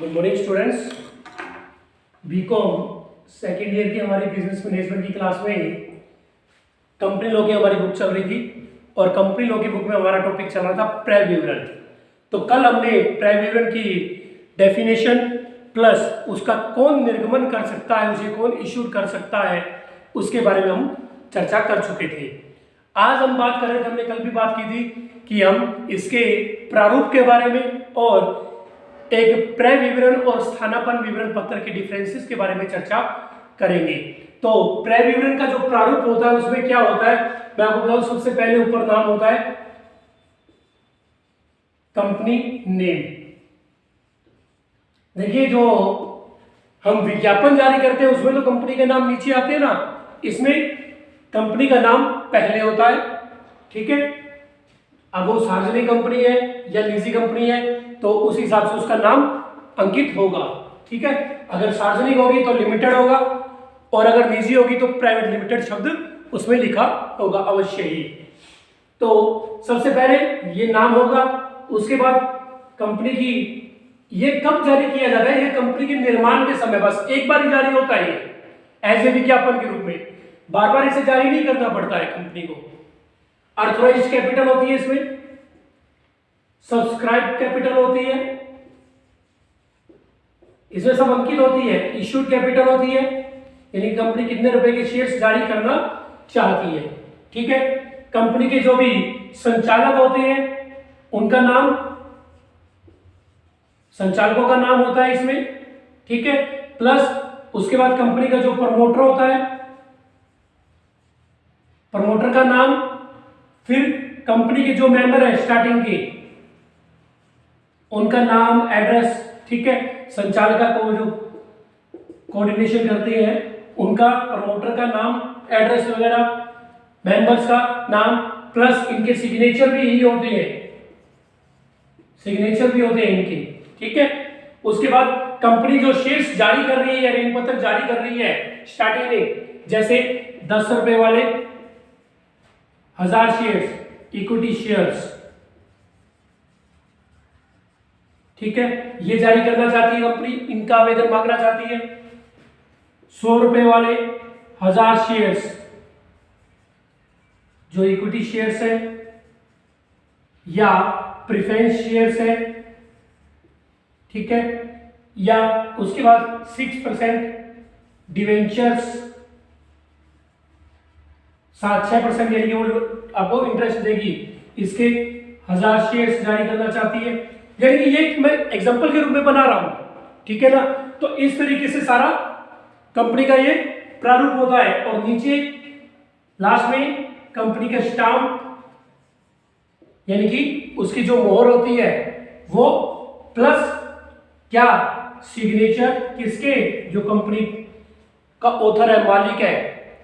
Good morning students. BCom second year की हमारी business management की क्लास में कंपनी लॉ की हमारी बुक चल रही थी और कंपनी लॉ की बुक में हमारा टॉपिक चल रहा था क्रय विवरण। तो कल हमने क्रय विवरण की डेफिनेशन प्लस उसका कौन निर्गमन कर सकता है, उसे कौन इशू कर सकता है, उसके बारे में हम चर्चा कर चुके थे। आज हम बात कर रहे थे, हमने कल भी बात की थी कि हम इसके प्रारूप के बारे में और एक क्रय विवरण और स्थानापन्न विवरण पत्र के डिफरेंसेस के बारे में चर्चा करेंगे। तो क्रय विवरण का जो प्रारूप होता है उसमें क्या होता है, मैं आपको बताऊं। सबसे पहले ऊपर नाम होता है कंपनी नेम। देखिए, जो हम विज्ञापन जारी करते हैं उसमें तो कंपनी के नाम नीचे आते हैं ना, इसमें कंपनी का नाम पहले होता है। ठीक है, अब वो सार्वजनिक कंपनी है या निजी कंपनी है तो उस हिसाब से उसका नाम अंकित होगा। ठीक है, अगर सार्वजनिक होगी तो लिमिटेड होगा और अगर निजी होगी तो प्राइवेट लिमिटेड शब्द उसमें लिखा होगा अवश्य ही। तो सबसे पहले ये नाम होगा, उसके बाद कंपनी की, ये कब जारी किया जाता है, ये कंपनी के निर्माण के समय बस एक बार ही जारी होता है एज ए विज्ञापन के रूप में, बार बार इसे जारी नहीं करना पड़ता है कंपनी को। ऑथराइज्ड कैपिटल होती है इसमें, सब्सक्राइब कैपिटल होती है, इसमें सब अंकित होती है। इश्यूड कैपिटल होती है, यानी कंपनी कितने रुपए के शेयर्स जारी करना चाहती है। ठीक है, कंपनी के जो भी संचालक होते हैं उनका नाम, संचालकों का नाम होता है इसमें। ठीक है, प्लस उसके बाद कंपनी का जो प्रमोटर होता है, प्रमोटर का नाम, फिर कंपनी के जो मेंबर है स्टार्टिंग के उनका नाम, एड्रेस। ठीक है, संचालका को जो कोऑर्डिनेशन करते हैं उनका, प्रमोटर का नाम, एड्रेस वगैरह, मेंबर्स का नाम, प्लस इनके सिग्नेचर भी यही होते हैं, सिग्नेचर भी होते हैं इनके। ठीक है, उसके बाद कंपनी जो शेयर्स जारी कर रही है, ऋण पत्र जारी कर रही है स्टार्टिंग में, जैसे 10 रुपए वाले 1000 शेयर्स, इक्विटी शेयर्स। ठीक है, ये जारी करना चाहती है कंपनी, इनका आवेदन मांगना चाहती है। 100 रुपए वाले 1000 शेयर्स जो इक्विटी शेयर्स है या प्रेफरेंस शेयर्स है। ठीक है, या उसके बाद 6% डिवेंचर्स, 6% यानी कि वो आपको इंटरेस्ट देगी, इसके 1000 शेयर्स जारी करना चाहती है। यानी कि ये मैं एग्जांपल के रूप में बना रहा हूं। ठीक है ना, तो इस तरीके से सारा कंपनी का ये प्रारूप होता है। और नीचे लास्ट में कंपनी का स्टाम्प, यानी कि उसकी जो मोहर होती है वो, प्लस क्या, सिग्नेचर किसके, जो कंपनी का ऑथर है, मालिक है।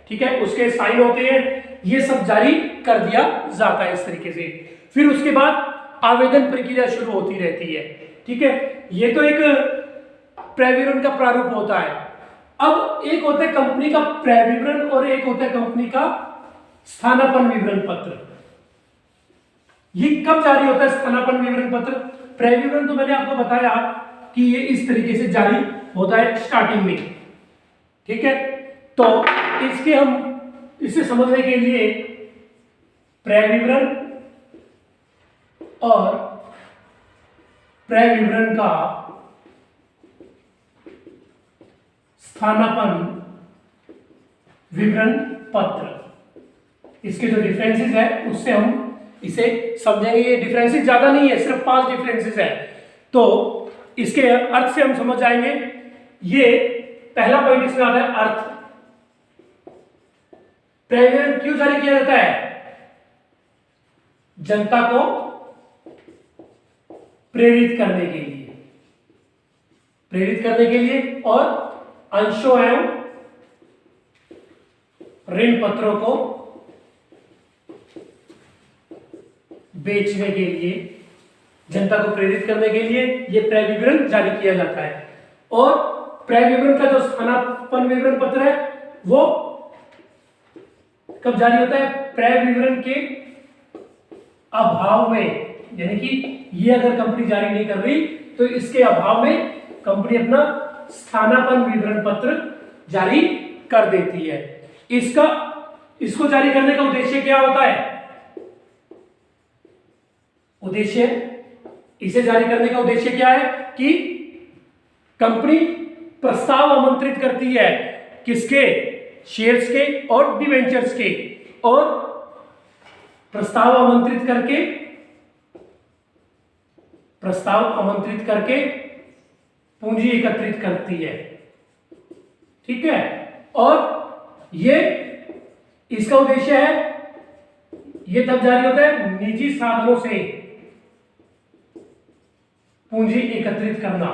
ठीक है, उसके साइन होते हैं। ये सब जारी कर दिया जाता है इस तरीके से। फिर उसके बाद आवेदन प्रक्रिया शुरू होती रहती है। ठीक है, ये तो एक क्रय विवरण का प्रारूप होता है। अब एक होता है कंपनी का क्रय विवरण और एक होता है कंपनी का स्थानापन्न विवरण पत्र। ये कब जारी होता है स्थानापन्न विवरण पत्र? क्रय विवरण तो मैंने आपको बताया कि ये इस तरीके से जारी होता है स्टार्टिंग में। ठीक है, तो इसके हम इसे समझने के लिए क्रय विवरण और क्रय विवरण का स्थानापन्न विवरण पत्र, इसके जो डिफरेंसेस है उससे हम इसे समझेंगे। ये डिफरेंसेस ज्यादा नहीं है, सिर्फ 5 डिफरेंसेस है। तो इसके अर्थ से हम समझ जाएंगे। ये पहला पॉइंट इसमें आता है अर्थ। क्रय विवरण क्यों जारी किया जाता है? जनता को प्रेरित करने के लिए, प्रेरित करने के लिए, और अंशों एवं ऋण पत्रों को बेचने के लिए, जनता को प्रेरित करने के लिए यह क्रय विवरण जारी किया जाता है। और क्रय विवरण का जो स्थानापन्न विवरण पत्र है वो कब जारी होता है? क्रय विवरण के अभाव में, यानी कि ये अगर कंपनी जारी नहीं कर रही तो इसके अभाव में कंपनी अपना स्थानापन्न विवरण पत्र जारी कर देती है। इसको जारी करने का उद्देश्य क्या होता है? इसे जारी करने का उद्देश्य क्या है कि कंपनी प्रस्ताव आमंत्रित करती है, किसके? शेयर्स के और डिवेंचर्स के, और प्रस्ताव आमंत्रित करके पूंजी एकत्रित करती है। ठीक है, और इसका उद्देश्य है, ये तब जारी होता है निजी साधनों से पूंजी एकत्रित करना,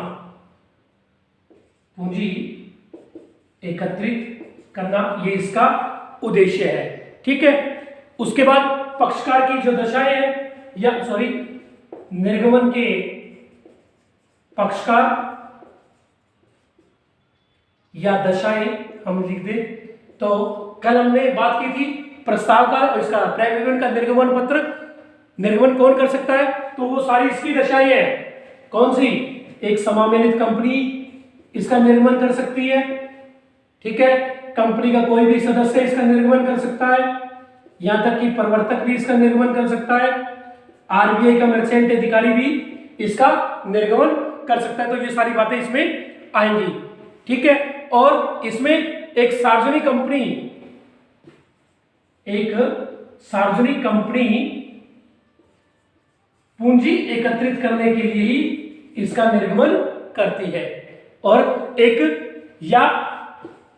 ये इसका उद्देश्य है। ठीक है, उसके बाद पक्षकार की जो दशाएं हैं, निर्गमन के पक्षकार या दशाएं हम लिख दें। तो कल हमने बात की थी प्रस्ताव का और इसका क्रय विवरण का निर्गमन पत्र। निर्गमन कौन कर सकता है? तो वो सारी इसकी दशाएं हैं। कौन सी? एक समामेलित कंपनी इसका निर्गमन कर सकती है। ठीक है, कंपनी का कोई भी सदस्य इसका निर्गमन कर सकता है, यहां तक कि प्रवर्तक भी इसका निर्गमन कर सकता है, आरबीआई का मर्चेंट अधिकारी भी इसका निर्गमन कर सकता है। तो ये सारी बातें इसमें आएंगी। ठीक है, और इसमें एक सार्वजनिक कंपनी पूंजी एकत्रित करने के लिए ही इसका निर्गमन करती है, और एक या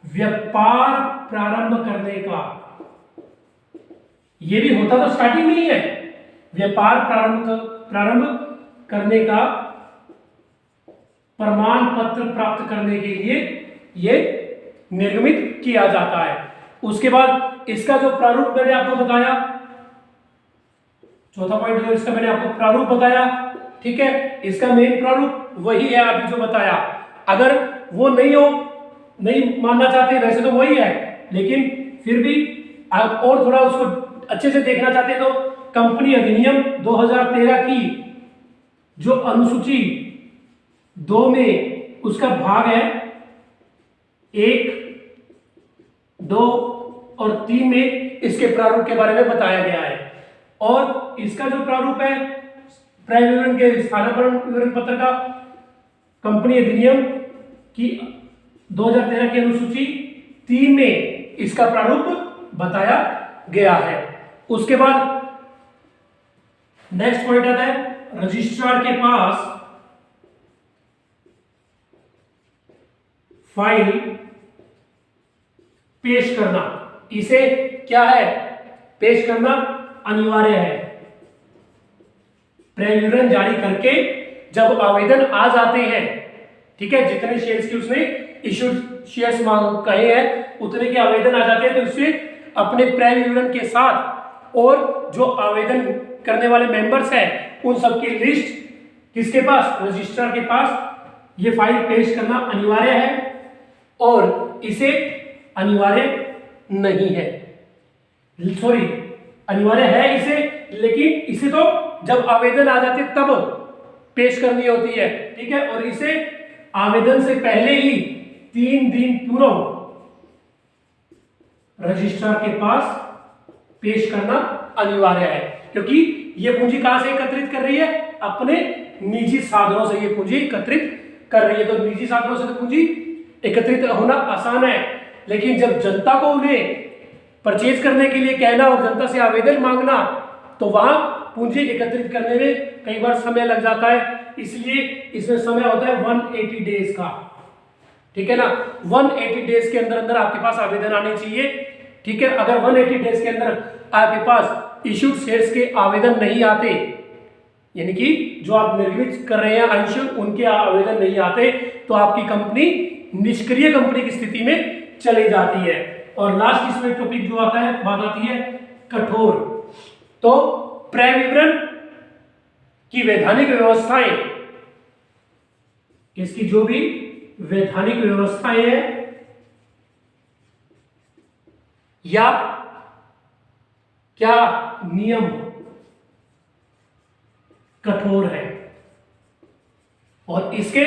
व्यापार प्रारंभ करने का, यह भी होता तो स्टार्टिंग में ही है, व्यापार प्रारंभ करने का प्रमाण पत्र प्राप्त करने के लिए यह निर्गमित किया जाता है। उसके बाद इसका जो प्रारूप मैंने आपको बताया, चौथा पॉइंट जो इसका मैंने आपको प्रारूप बताया, ठीक है, इसका मेन प्रारूप वही है अभी जो बताया। अगर वो नहीं मानना चाहते, वैसे तो वही है, लेकिन फिर भी आप और थोड़ा उसको अच्छे से देखना चाहते हैं तो कंपनी अधिनियम 2013 की जो अनुसूची 2 में उसका भाग है 1, 2 और 3 में इसके प्रारूप के बारे में बताया गया है। और इसका जो प्रारूप है क्रय विवरण के स्थानापन्न विवरण पत्र का, कंपनी अधिनियम की 2013 की अनुसूची 3 में इसका प्रारूप बताया गया है। उसके बाद नेक्स्ट पॉइंट आता है रजिस्ट्रार के पास फाइल पेश करना, इसे क्या है? पेश करना अनिवार्य है। क्रय विवरण जारी करके जब आवेदन आ जाते हैं, ठीक है, जितने शेयर्स की उसने इश्यूड शेयर्स मांग कहे हैं उतने के आवेदन आ जाते हैं, तो उससे अपने क्रय विवरण के साथ और जो आवेदन करने वाले मेंबर्स हैं उन सबकी लिस्ट किसके पास? रजिस्ट्रार के पास ये फाइल पेश करना अनिवार्य है। और इसे अनिवार्य नहीं है, सॉरी अनिवार्य है इसे, लेकिन इसे तो जब आवेदन आ जाते तब पेश करनी होती है। ठीक है, और इसे आवेदन से पहले ही 3 दिन पूर्व रजिस्ट्रार के पास पेश करना अनिवार्य है, क्योंकि यह पूंजी कहां से एकत्रित कर रही है? अपने निजी साधनों से ये पूंजी एकत्रित कर रही है। तो निजी साधनों से तो पूंजी एकत्रित होना आसान है, लेकिन जब जनता को उन्हें परचेज करने के लिए कहना और जनता से आवेदन मांगना, तो वहां पूंजी एकत्रित करने में कई बार समय लग जाता है। इसलिए इसमें समय होता है 180 डेज का। ठीक है ना, 180 डेज के अंदर अंदर आपके पास आवेदन आने चाहिए। ठीक है, अगर 180 डेज के अंदर आपके पास इश्यूड शेयर्स के आवेदन नहीं आते, यानी कि जो आप निर्मित कर रहे हैं अंशुल, उनके आवेदन नहीं आते, तो आपकी कंपनी निष्क्रिय कंपनी की स्थिति में चली जाती है। और लास्ट इसमें टॉपिक जो आता है, बात आती है कठोर। तो क्रय विवरण की वैधानिक व्यवस्थाएं, इसकी जो भी वैधानिक व्यवस्थाएं हैं या क्या नियम कठोर है, और इसके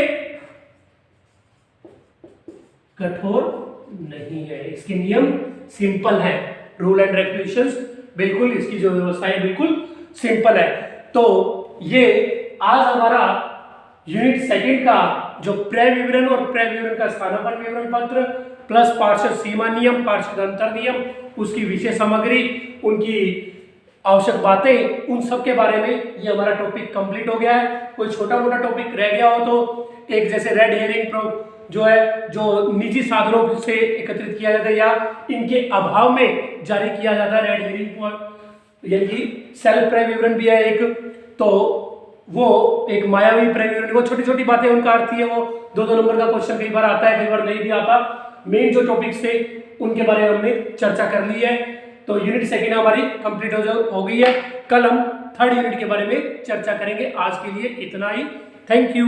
कठोर नहीं है, इसके नियम सिंपल है, रूल एंड रेगुलेशंस बिल्कुल, इसकी जो व्यवस्था है बिल्कुल सिंपल है। तो ये आज हमारा यूनिट सेकंड का जो प्रय विवरण और प्रय विवरण का स्थानापन्न विवरण पत्र प्लस पार्षद सीमा नियम, पार्षद अंतर नियम, उसकी विषय सामग्री, उनकी आवश्यक बातें, उन सब के बारे में ये हमारा टॉपिक कंप्लीट हो गया है। कोई छोटा मोटा टॉपिक रह गया हो तो एक जैसे रेड हेयरिंग जो है, जो निजी साधनों से एकत्रित किया जाता है या इनके अभाव में जारी किया जाता है रेड हेयरिंग, यानी कि सेल्फ प्रय विवरण भी है एक, तो वो एक मायावी प्रय विवरण, वो छोटी छोटी बातें उनका अर्थ ही है, वो 2-2 नंबर का क्वेश्चन कई बार आता है, कई बार नहीं भी आता। मेन जो टॉपिक्स थे उनके बारे में हमने चर्चा कर ली है। तो यूनिट सेकेंड हमारी कंप्लीट हो गई है। कल हम थर्ड यूनिट के बारे में चर्चा करेंगे। आज के लिए इतना ही। Thank you.